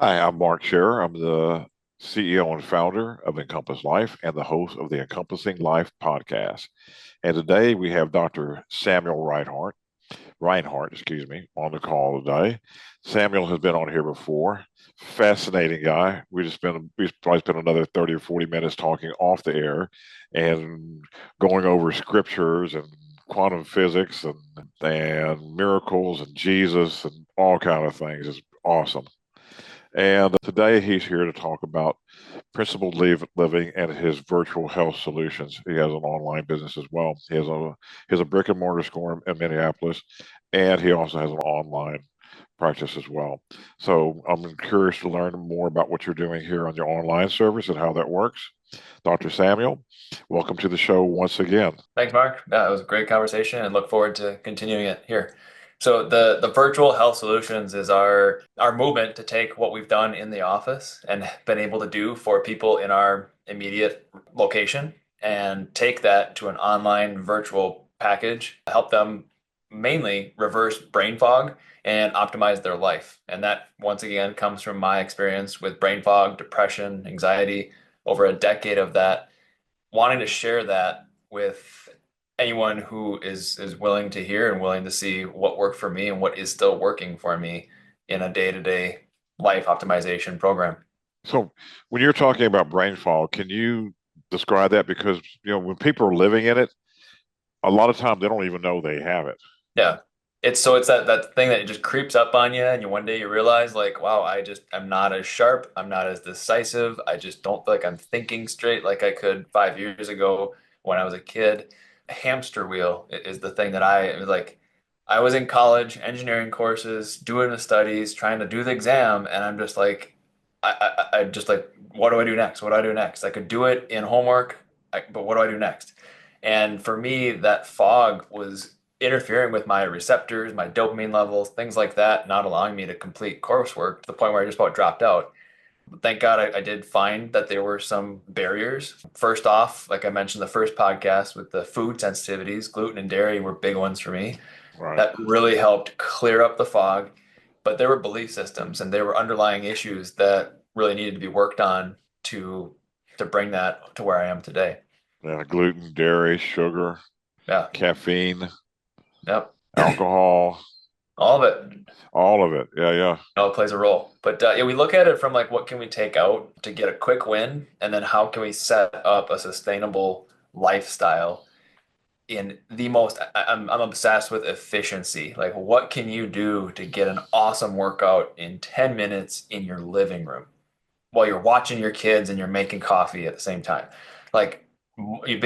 Hi, I'm Mark Scherer. I'm the CEO and founder of Encompass Life and the host of the Encompassing Life Podcast. And today we have Dr. Samuel Rinehart, excuse me, on the call today. Samuel has been on here before. Fascinating guy. We probably spent another 30 or 40 minutes talking off the air and going over scriptures and quantum physics and miracles and Jesus and all kind of things. It's awesome. And today he's here to talk about principled living and his virtual health solutions. He has an online business as well. He has a brick and mortar store in Minneapolis, and he also has an online practice as well. So I'm curious to learn more about what you're doing here on your online service and how that works. Dr. Samuel, welcome to the show once again. Thanks, Mark. Yeah, it was a great conversation and look forward to continuing it here. So the virtual health solutions is our movement to take what we've done in the office and been able to do for people in our immediate location and take that to an online virtual package, help them mainly reverse brain fog and optimize their life. And that once again comes from my experience with brain fog, depression, anxiety, over a decade of that, wanting to share that with anyone who is willing to hear and willing to see what worked for me and what is still working for me in a day-to-day life optimization program. So when you're talking about brain fog, can you describe that? Because, when people are living in it, a lot of times they don't even know they have it. Yeah. It's that thing that just creeps up on you and one day you realize like, wow, I'm not as sharp, I'm not as decisive, I just don't feel like I'm thinking straight like I could 5 years ago when I was a kid. Hamster wheel is the thing that I was in college, engineering courses, doing the studies, trying to do the exam, and I'm just like I just like, what do I do next? What do I do next? I could do it in homework, but what do I do next? And for me, that fog was interfering with my receptors, my dopamine levels, things like that, not allowing me to complete coursework to the point where I just about dropped out. But thank God I did find that there were some barriers. First off, like I mentioned the first podcast with the food sensitivities, gluten and dairy were big ones for me. Right. That really helped clear up the fog. But there were belief systems and there were underlying issues that really needed to be worked on to to bring that to where I am today. Yeah, gluten, dairy, sugar, Yeah. caffeine, Yep. alcohol, All of it. all of it. Yeah, yeah. It plays a role. But yeah, we look at it from like what can we take out to get a quick win, and then how can we set up a sustainable lifestyle in the most. I'm obsessed with efficiency. Like, what can you do to get an awesome workout in 10 minutes in your living room while you're watching your kids and you're making coffee at the same time? Like, you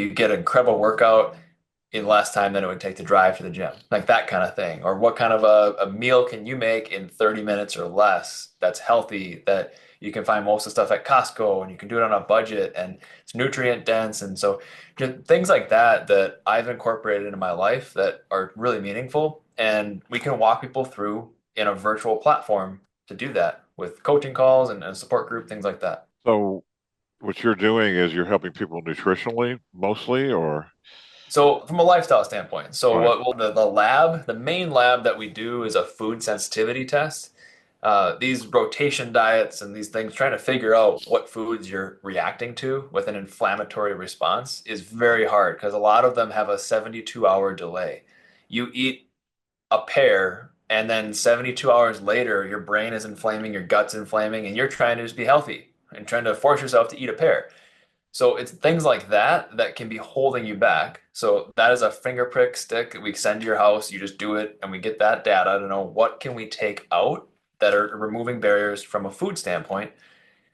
get an incredible workout in less time than it would take to drive to the gym, like that kind of thing. Or what kind of a meal can you make in 30 minutes or less that's healthy, that you can find most of the stuff at Costco and you can do it on a budget and it's nutrient dense. And so just things like that that I've incorporated into my life that are really meaningful. And we can walk people through in a virtual platform to do that with coaching calls and support group, things like that. So what you're doing is you're helping people nutritionally mostly, or So from a lifestyle standpoint, so right? the main lab that we do is a food sensitivity test. These rotation diets and these things, trying to figure out what foods you're reacting to with an inflammatory response is very hard because a lot of them have a 72-hour delay. You eat a pear, and then 72 hours later, your brain is inflaming, your gut's inflaming, and you're trying to just be healthy and trying to force yourself to eat a pear. So it's things like that that can be holding you back. So that is a finger prick stick that we send to your house. You just do it, and we get that data to know what can we take out that are removing barriers from a food standpoint.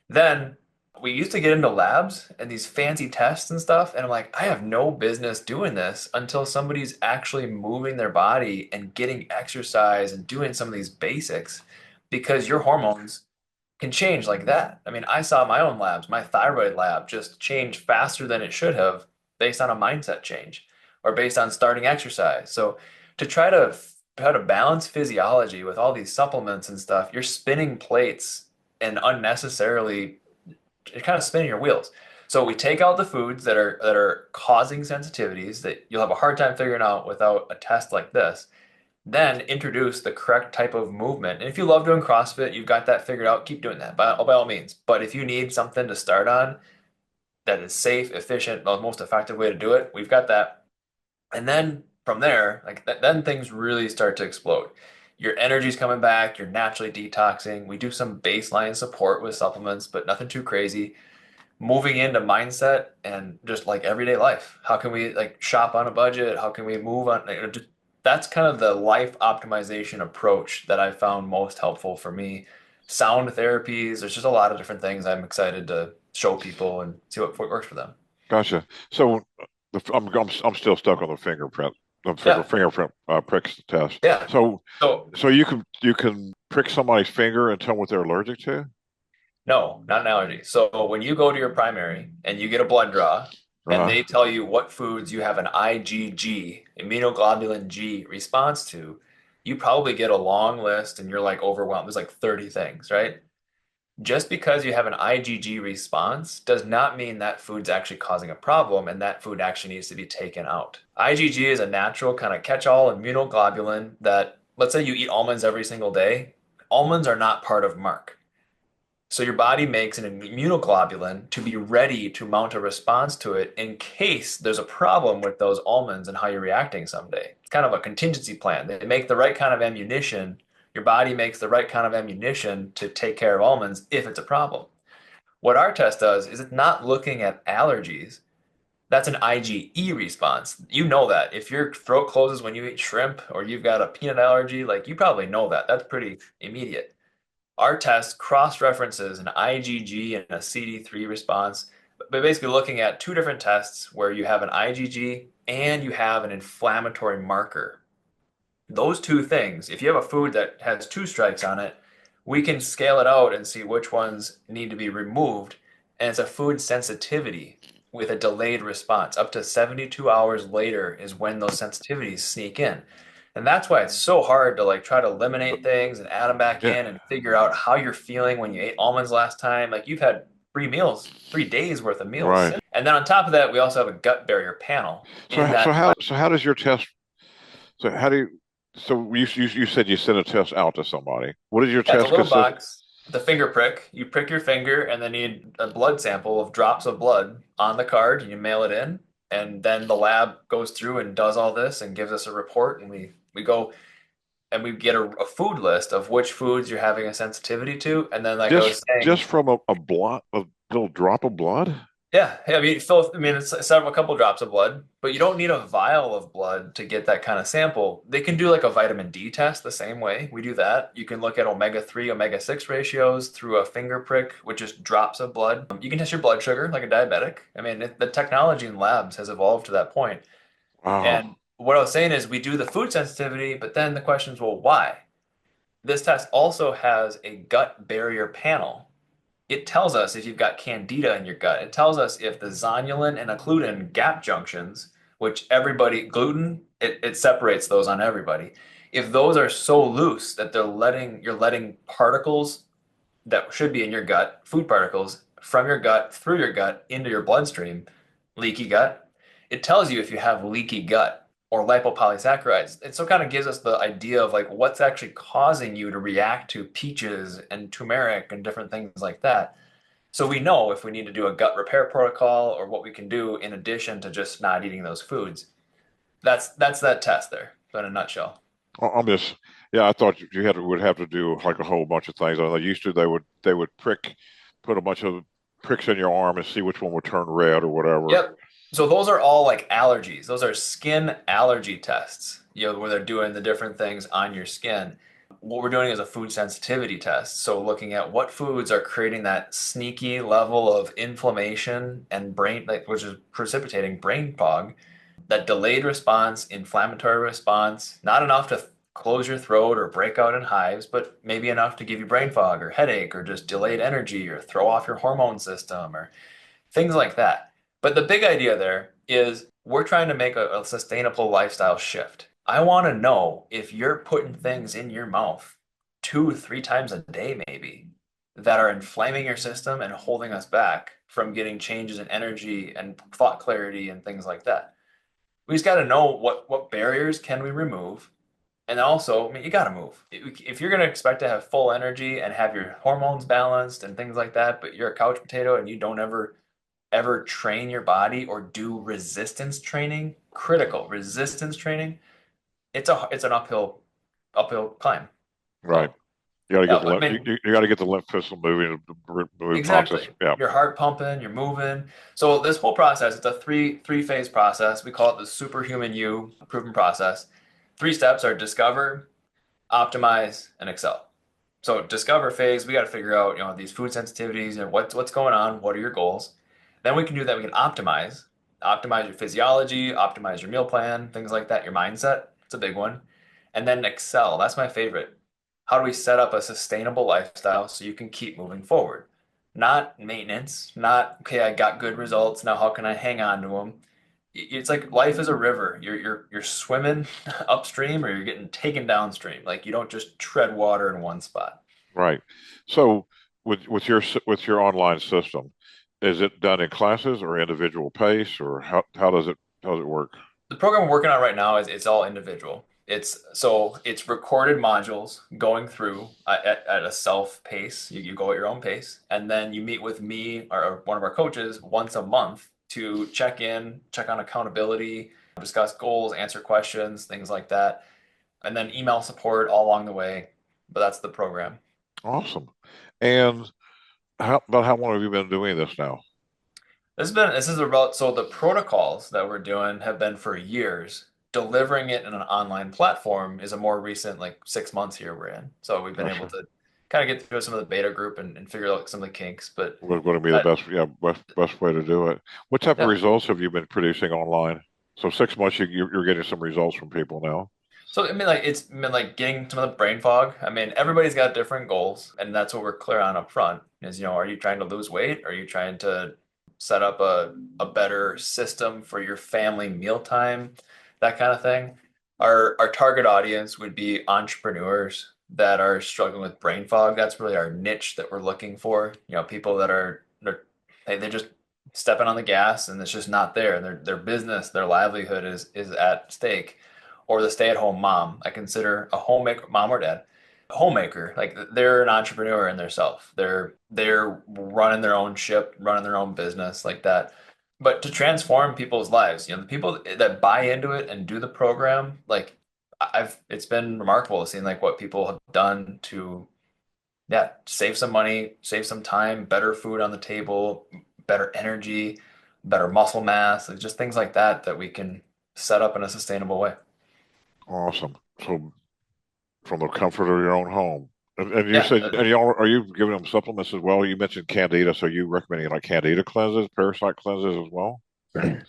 Then we used to get into labs and these fancy tests and stuff, and I'm like, I have no business doing this until somebody's actually moving their body and getting exercise and doing some of these basics because your hormones can change like that. I mean, I saw my own labs, my thyroid lab just change faster than it should have based on a mindset change or based on starting exercise. So to try to balance physiology with all these supplements and stuff, you're spinning plates and unnecessarily you're kind of spinning your wheels. So we take out the foods that are causing sensitivities that you'll have a hard time figuring out without a test like this. then introduce the correct type of movement. And if you love doing CrossFit, you've got that figured out, keep doing that by all means. But if you need something to start on that is safe, efficient, the most effective way to do it, we've got that. And then from there, then things really start to explode. Your energy's coming back, you're naturally detoxing. We do some baseline support with supplements, but nothing too crazy. Moving into mindset and just like everyday life. How can we like shop on a budget? How can we move on? That's kind of the life optimization approach that I found most helpful for me. Sound therapies, there's just a lot of different things I'm excited to show people and see what works for them. Gotcha. So I'm still stuck on the fingerprint, Yeah, fingerprint pricks test. yeah. So So you can prick somebody's finger and tell them what they're allergic to. no, not an allergy. So when you go to your primary and you get a blood draw and Uh, they tell you what foods you have an IgG, immunoglobulin G response to, you probably get a long list and you're like overwhelmed. There's like 30 things, right? Just because you have an IgG response does not mean that food's actually causing a problem and that food actually needs to be taken out. IgG is a natural kind of catch-all immunoglobulin that, let's say you eat almonds every single day, almonds are not part of MARC. So your body makes an immunoglobulin to be ready to mount a response to it in case there's a problem with those almonds and how you're reacting someday. It's kind of a contingency plan. They make the right kind of ammunition. Your body makes the right kind of ammunition to take care of almonds if it's a problem. What our test does is it's not looking at allergies. That's an IgE response. You know that. If your throat closes when you eat shrimp or you've got a peanut allergy, like you probably know that. That's pretty immediate. Our test cross-references an IgG and a CD3 response, but basically looking at two different tests where you have an IgG and you have an inflammatory marker. Those two things, if you have a food that has two strikes on it, we can scale it out and see which ones need to be removed. And it's a food sensitivity with a delayed response. Up to 72 hours later is when those sensitivities sneak in. And that's why it's so hard to like try to eliminate things and add them back yeah, in and figure out how you're feeling when you ate almonds last time. Like you've had 3 meals, 3 days worth of meals. right. And then on top of that, we also have a gut barrier panel So in so that. how does your test? So how do you? So you said you sent a test out to somebody. What does your Yeah, it's a test little consist? box with a finger prick. You prick your finger and then you need a blood sample of drops of blood on the card and you mail it in. And then the lab goes through and does all this and gives us a report. And we go and we get a food list of which foods you're having a sensitivity to. And then like I was Just saying, from a little drop of blood? yeah, I mean, it's several, a couple drops of blood, but you don't need a vial of blood to get that kind of sample. They can do like a vitamin D test the same way we do that. You can look at omega-3, omega-6 ratios through a finger prick, which is drops of blood. You can test your blood sugar like a diabetic. I mean, the technology in labs has evolved to that point. And Wow. what I was saying is we do the food sensitivity, but then the question is, well, why? This test also has a gut barrier panel. It tells us if you've got Candida in your gut. It tells us if the zonulin and occludin gap junctions, which everybody, gluten, it separates those on everybody. If those are so loose that you're letting particles that should be in your gut, food particles, from your gut, through your gut, into your bloodstream, leaky gut, it tells you if you have leaky gut or lipopolysaccharides. It so kind of gives us the idea of like what's actually causing you to react to peaches and turmeric and different things like that. So we know if we need to do a gut repair protocol or what we can do in addition to just not eating those foods. That's that test there, in a nutshell. I'm just, yeah, I thought you would have to do like a whole bunch of things. I used to they would put a bunch of pricks in your arm and see which one would turn red or whatever. Yep. So those are all like allergies. Those are skin allergy tests, where they're doing the different things on your skin. What we're doing is a food sensitivity test. So looking at what foods are creating that sneaky level of inflammation and brain, like which is precipitating brain fog, that delayed response, inflammatory response, not enough to close your throat or break out in hives, but maybe enough to give you brain fog or headache or just delayed energy or throw off your hormone system or things like that. But the big idea there is we're trying to make a sustainable lifestyle shift. I want to know if you're putting things in your mouth 2, 3 times a day, maybe, that are inflaming your system and holding us back from getting changes in energy and thought clarity and things like that. We just got to know what barriers can we remove And also, I mean, you got to move. If you're going to expect to have full energy and have your hormones balanced and things like that, but you're a couch potato and you don't ever train your body or do resistance training, critical resistance training, it's an uphill climb. Right. So You got to get yeah, the I lymph, mean, you got to get the lymph system moving, move toxins. exactly. Yeah. Your heart pumping, you're moving. So this whole process, it's a three phase process. We call it the Superhuman You Program process. Three steps are discover, optimize, and excel. So discover phase, we got to figure out, these food sensitivities and what's going on, what are your goals. Then we can do that. We can optimize your physiology, optimize your meal plan, things like that, your mindset. It's a big one. And then excel. That's my favorite. How do we set up a sustainable lifestyle so you can keep moving forward? Not maintenance, not, okay, I got good results. Now how can I hang on to them? It's like life is a river. You're swimming upstream or you're getting taken downstream. Like you don't just tread water in one spot. Right. So with your online system, is it done in classes or individual pace, or how does it work? The program we're working on right now is it's all individual. It's recorded modules going through at a self pace. You go at your own pace, and then you meet with me or one of our coaches once a month to check in, check on accountability, discuss goals, answer questions, things like that, and then email support all along the way. But that's the program. Awesome. And how long have you been doing this now? This is about so the protocols that we're doing have been for years. Delivering it in an online platform is a more recent, like 6 months here we're in. So we've been able Gotcha. to kind of get through some of the beta group and figure out some of the kinks. But What's going to be the that, best, yeah, best way to do it? What type of yeah. results have you been producing online? So 6 months, you're getting some results from people now. So I mean, like it's been like getting some of the brain fog. I mean, everybody's got different goals, and that's what we're clear on up front. Is are you trying to lose weight? Are you trying to set up a better system for your family mealtime, that kind of thing? Our target audience would be entrepreneurs that are struggling with brain fog. That's really our niche that we're looking for. People that they're just stepping on the gas and it's just not there. Their business, their livelihood is at stake or the stay-at-home mom. I consider a homemaker, mom or dad, a homemaker. Like they're an entrepreneur in their self. They're running their own ship, running their own business like that. But to transform people's lives, the people that buy into it and do the program, like I've, it's been remarkable seeing like what people have done to, yeah, save some money, save some time, better food on the table, better energy, better muscle mass, like just things like that that we can set up in a sustainable way. Awesome. So from the comfort of your own home. And you Yeah, said, and y'all, are you giving them supplements as well? You mentioned Candida, so you recommending like Candida cleanses, parasite cleanses as well?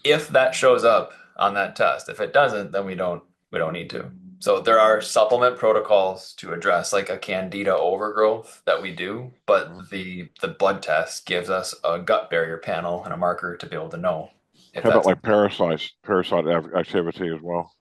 if that shows up on that test. If it doesn't, then we don't need to. So there are supplement protocols to address like a Candida overgrowth that we do, Mhm. but the blood test gives us a gut barrier panel and a marker to be able to know if How about that's like parasites, activity as well?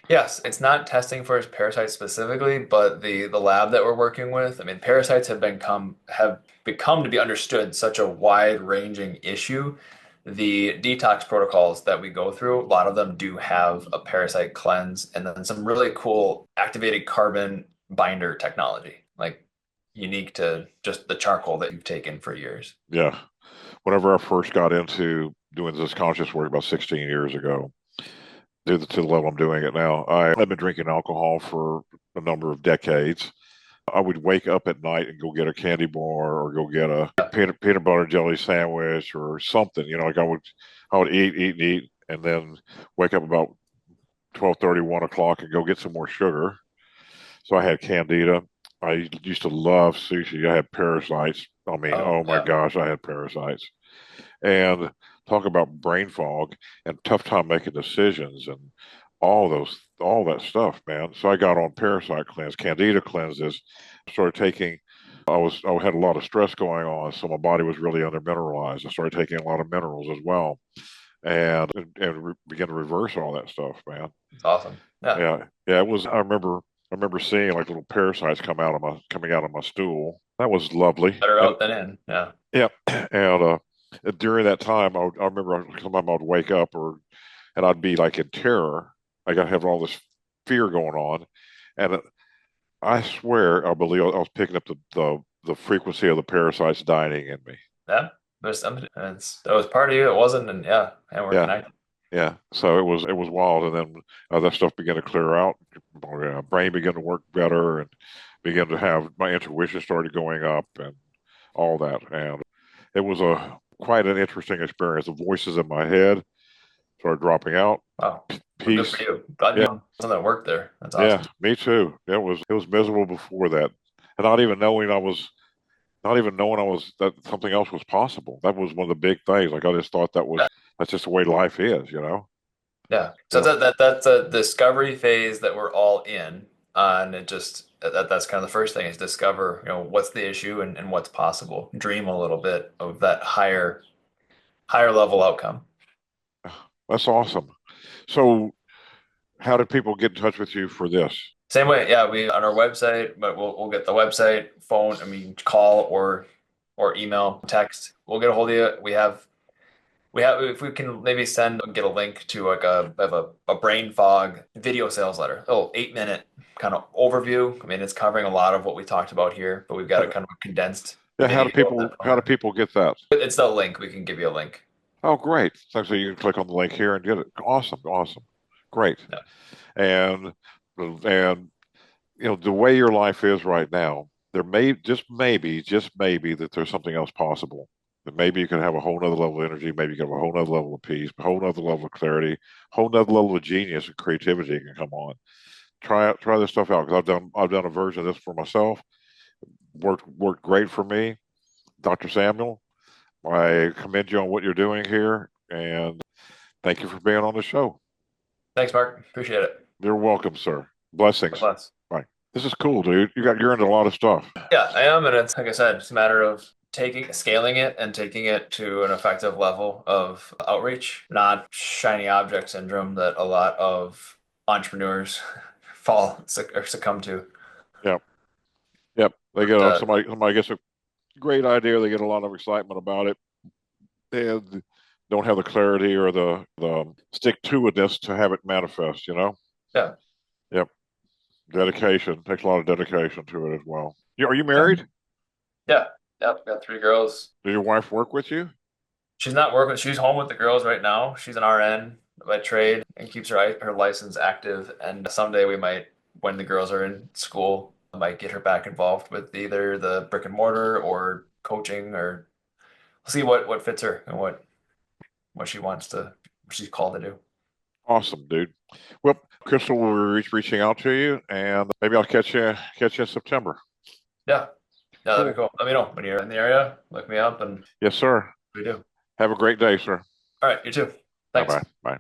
yes, it's not testing for parasites specifically, but the lab that we're working with, I mean, parasites have become to be understood such a wide-ranging issue. The detox protocols that we go through, a lot of them do have a parasite cleanse and then some really cool activated carbon binder technology, like unique to just the charcoal that you've taken for years. Yeah. Whenever I first got into doing this conscious work about 16 years ago, to the level I'm doing it now, I had been drinking alcohol for a number of decades. I would wake up at night and go get a candy bar or go get a peanut butter jelly sandwich or something. Like I would eat and eat, and then wake up about 12:30, 1 o'clock, and go get some more sugar. So I had Candida. I used to love sushi. I had parasites. I mean, Oh, oh my yeah. gosh, I had parasites. And talk about brain fog and tough time making decisions and all that stuff, man. So I got on parasite cleanse, Candida cleanses, started taking. I had a lot of stress going on, so my body was really under mineralized. I started taking a lot of minerals as well, and began to reverse all that stuff, man. It's awesome. Yeah. Yeah, yeah. It was. I remember seeing like little parasites coming out of my stool. That was lovely. Better And out than in. Yeah. yeah, and during that time, I remember sometimes I would wake up and I'd be like in terror. I got to have all this fear going on, And I swear, I believe I was picking up the frequency of the parasites dining in me. Yeah, there's something. And that was part of you. It wasn't, and yeah, and we're Yeah, connected. yeah. So it was wild, and then that stuff began to clear out. My brain began to work better, and began to have my intuition started going up, and all that. And it was a quite an interesting experience. The voices in my head started dropping out. Wow. Well, good for Peace. you. Glad Yeah, you found something that worked there. That's awesome. yeah. Me too. It was miserable before that, and not even knowing I was that something else was possible. That was one of the big things. Like I just thought Yeah. that's just the way life is. Yeah. So Yep. that's a discovery phase that we're all in. And it just that's kind of the first thing is discover, what's the issue and what's possible. Dream a little bit of that higher level outcome. That's awesome. So, how did people get in touch with you for this? Same way, yeah, we on our website, but we'll get the website, phone, I mean, call or email, text. We'll get a hold of you. We have if we can maybe get a link to like a brain fog video sales letter. Oh, 8 minute kind of overview. I mean, it's covering a lot of what we talked about here, but we've got a kind of a condensed Yeah, how do video of people that how do format. people get that? It's the link. We can give you a link. Oh, great. So you can click on the link here and get it. Awesome, awesome. Great. Yeah. And the way your life is right now, there may just maybe that there's something else possible. That maybe you can have a whole nother level of energy, maybe you can have a whole nother level of peace, a whole nother level of clarity, a whole nother level of genius and creativity can come on. Try this stuff out because I've done a version of this for myself. Worked great for me. Dr. Samuel, I commend you on what you're doing here, and thank you for being on the show. Thanks, Mark. Appreciate it. You're welcome, sir. Blessings. Bless. Bye. This is cool, dude. You're into a lot of stuff. Yeah, I am, and it's like I said, it's a matter of scaling it and taking it to an effective level of outreach, not shiny object syndrome that a lot of entrepreneurs or succumb to. Yep. Yep. They get But, somebody gets a great idea. They get a lot of excitement about it, and don't have the clarity or the stick to itness to have it manifest. yeah, Yep. Dedication takes a lot of dedication to it as well. Are you yeah, married? yeah, yeah. Got three girls. Does your wife work with you? She's not working. She's home with the girls right now. She's an RN by trade and keeps her license active. And someday we might, when the girls are in school, might get her back involved with either the brick and mortar or coaching, or see what fits her and what she wants to, what she's called to do. Awesome, dude. Well, Crystal will be reaching out to you, and maybe I'll catch you in September. Yeah, yeah, that'd be Cool. cool. Let me know when you're in the area. Look me up, and Yes, sir. we do. Have a great day, sir. All right, you too. Bye Thanks. bye. Bye.